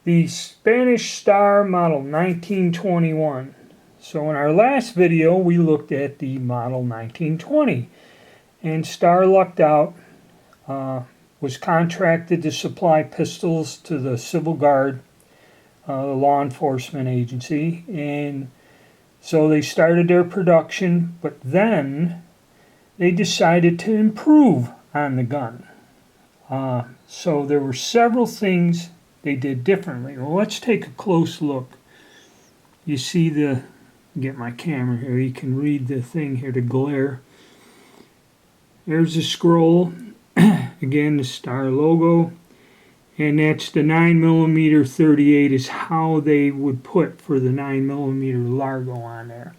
the Spanish Star model 1921. So in our last video we looked at the model 1920, and Star lucked out, was contracted to supply pistols to the Civil Guard, the law enforcement agency, and so they started their production, but then they decided to improve on the gun. So there were several things they did differently. Well, let's take a close look. You see get my camera here, you can read the thing here, the glare. There's the scroll, again the Star logo, and that's the 9mm 38 is how they would put for the 9mm Largo on there.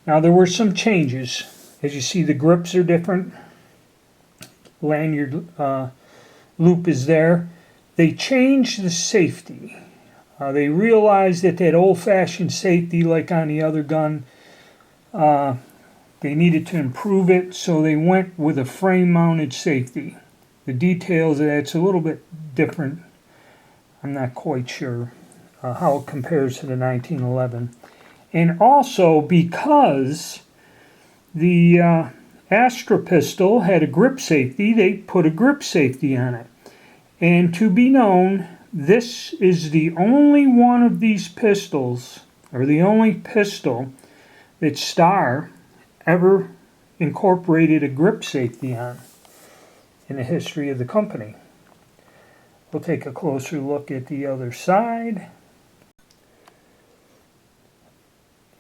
Now there were some changes. As you see, the grips are different. Lanyard loop is there. They changed the safety. They realized that old-fashioned safety, like on the other gun, they needed to improve it, so they went with a frame-mounted safety. The details of that's a little bit different. I'm not quite sure how it compares to the 1911. And also because the Astra pistol had a grip safety, they put a grip safety on it. And to be known, this is the only one of these pistols, or the only pistol that Star ever incorporated a grip safety on in the history of the company. We'll take a closer look at the other side.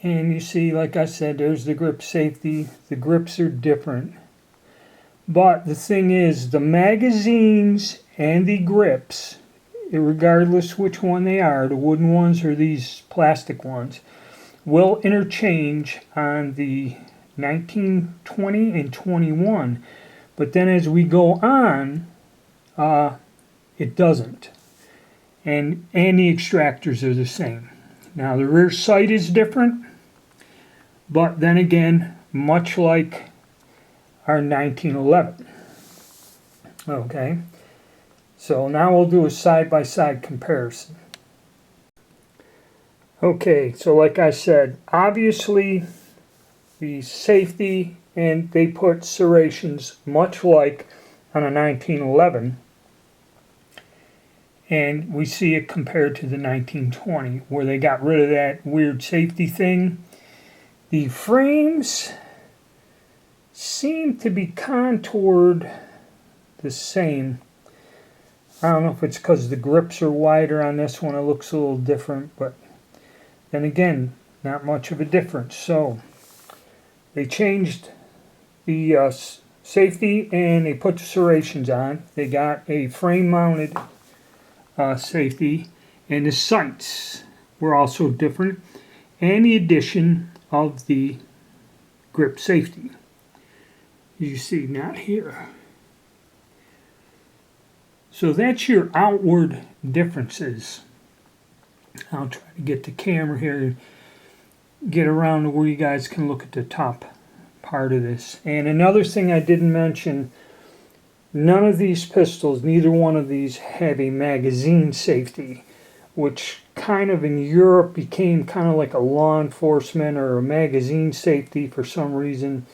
And you see, like I said, there's the grip safety. The grips are different. But the thing is, the magazines and the grips, regardless which one they are, the wooden ones or these plastic ones, will interchange on the 1920 and 21. But then as we go on, it doesn't. And the extractors are the same. Now the rear sight is different, but then again, much like our 1911. Okay, so now we'll do a side-by-side comparison. Okay, so like I said, obviously the safety, and they put serrations much like on a 1911, and we see it compared to the 1920 where they got rid of that weird safety thing. The frames seem to be contoured the same. I don't know if it's because the grips are wider on this one, it looks a little different, but then again, not much of a difference. So they changed the safety and they put the serrations on. They got a frame-mounted safety, and the sights were also different, and the addition of the grip safety. You see, not here. So that's your outward differences. I'll try to get the camera here, get around to where you guys can look at the top part of this. And another thing I didn't mention, none of these pistols, neither one of these, have a magazine safety, which kind of in Europe became kind of like a law enforcement or a magazine safety for some reason,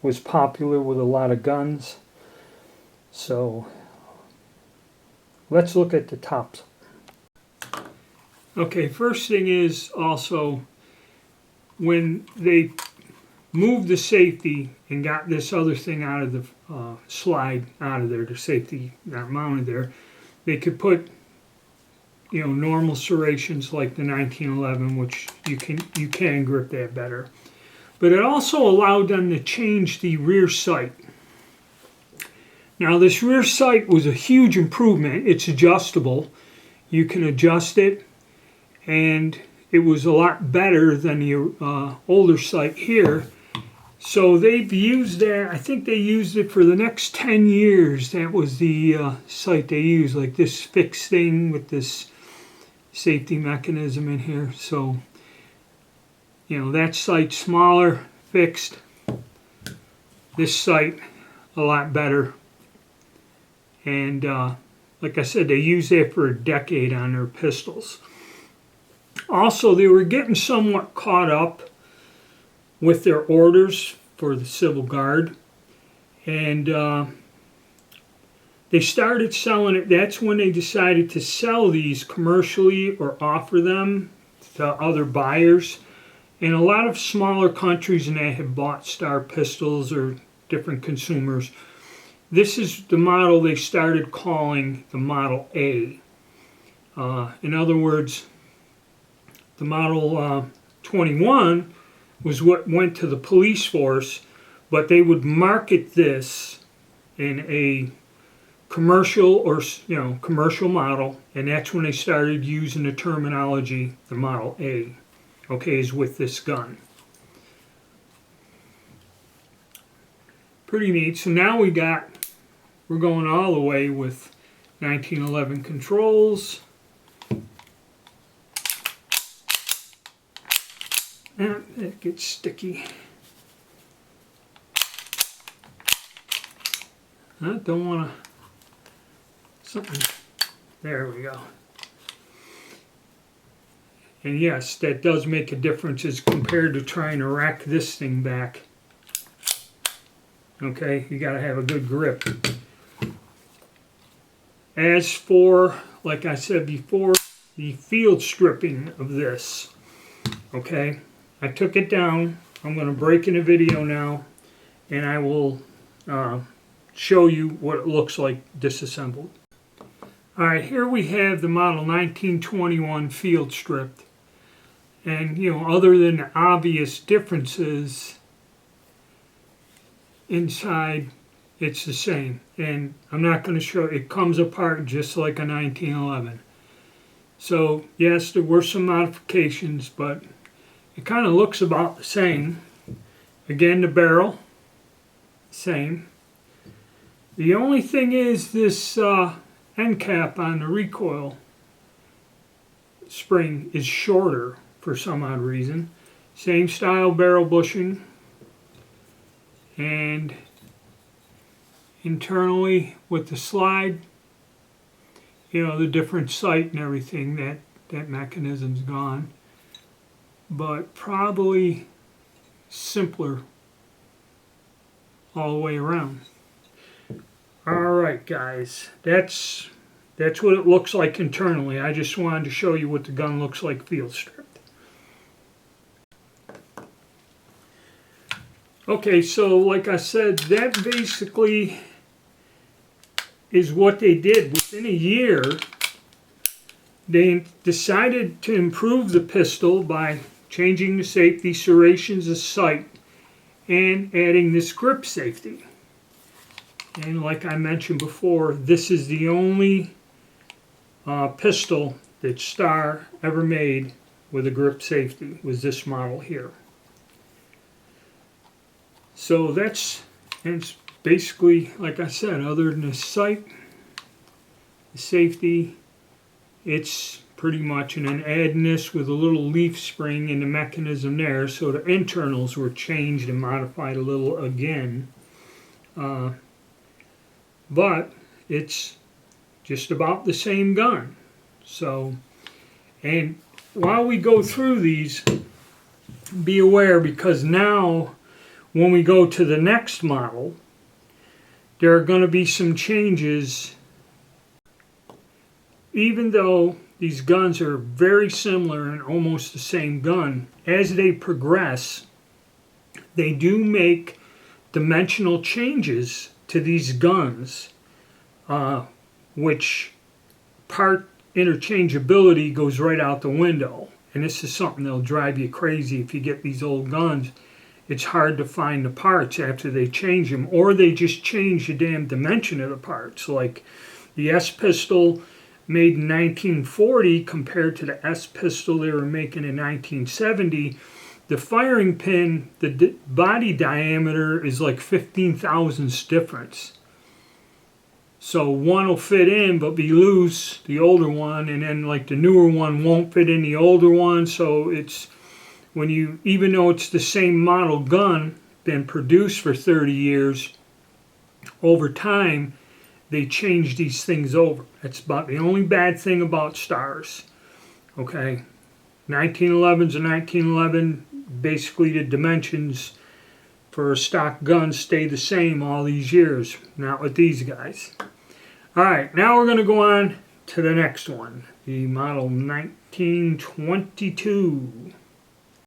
was popular with a lot of guns. So let's look at the tops. Okay, first thing is also when they moved the safety and got this other thing out of the slide out of there, the safety not mounted there, they could put, you know, normal serrations like the 1911, which you can grip that better. But it also allowed them to change the rear sight. Now this rear sight was a huge improvement. It's adjustable. You can adjust it, and it was a lot better than the older sight here. So they've used that, I think they used it for the next 10 years. That was the sight they used, like this fixed thing with this safety mechanism in here. So, you know, that sight smaller, fixed. This sight a lot better. And like I said, they used that for a decade on their pistols. Also, they were getting somewhat caught up with their orders for the Civil Guard, and they started selling it. That's when they decided to sell these commercially or offer them to other buyers. And a lot of smaller countries and they have bought Star pistols or different consumers. This is the model they started calling the Model A. In other words, the Model 21 was what went to the police force, but they would market this in a commercial or commercial model, and that's when they started using the terminology the Model A. Okay, is with this gun. Pretty neat. So now we're going all the way with 1911 controls. And it gets sticky. I don't want to, something, there we go. And yes, that does make a difference as compared to trying to rack this thing back. Okay, you got to have a good grip. As for, like I said before, the field stripping of this, okay, I took it down. I'm going to break in a video now, and I will show you what it looks like disassembled. Alright, here we have the Model 1921 field stripped. And, other than the obvious differences inside, it's the same. And I'm not going to show, it comes apart just like a 1911. So, yes, there were some modifications, but it kind of looks about the same. Again, the barrel, same. The only thing is this end cap on the recoil spring is shorter for some odd reason. Same style barrel bushing, and internally with the slide, the different sight and everything, that mechanism's gone, but probably simpler all the way around. Alright guys, that's what it looks like internally. I just wanted to show you what the gun looks like field stripped. Okay, so like I said, that basically is what they did. Within a year, they decided to improve the pistol by changing the safety, serrations of sight, and adding this grip safety. And like I mentioned before, this is the only pistol that Star ever made with a grip safety, was this model here. So it's basically, like I said, other than the sight, the safety, it's pretty much, and then adding this with a little leaf spring in the mechanism there, so the internals were changed and modified a little again. But it's just about the same gun. So, and while we go through these, be aware, because now when we go to the next model, there are going to be some changes. Even though these guns are very similar and almost the same gun, as they progress, they do make dimensional changes to these guns, which part interchangeability goes right out the window. And this is something that'll drive you crazy if you get these old guns. It's hard to find the parts after they change them, or they just change the damn dimension of the parts. Like the S pistol made in 1940 compared to the S pistol they were making in 1970, the firing pin, the body diameter is like 15 thousandths difference. So one will fit in but be loose, the older one, and then like the newer one won't fit in the older one. So it's, when you, even though it's the same model gun, been produced for 30 years, over time, they change these things over. That's about the only bad thing about Stars. Okay, 1911's a 1911. Basically, the dimensions for a stock gun stay the same all these years. Not with these guys. Alright, now we're going to go on to the next one. The model 1922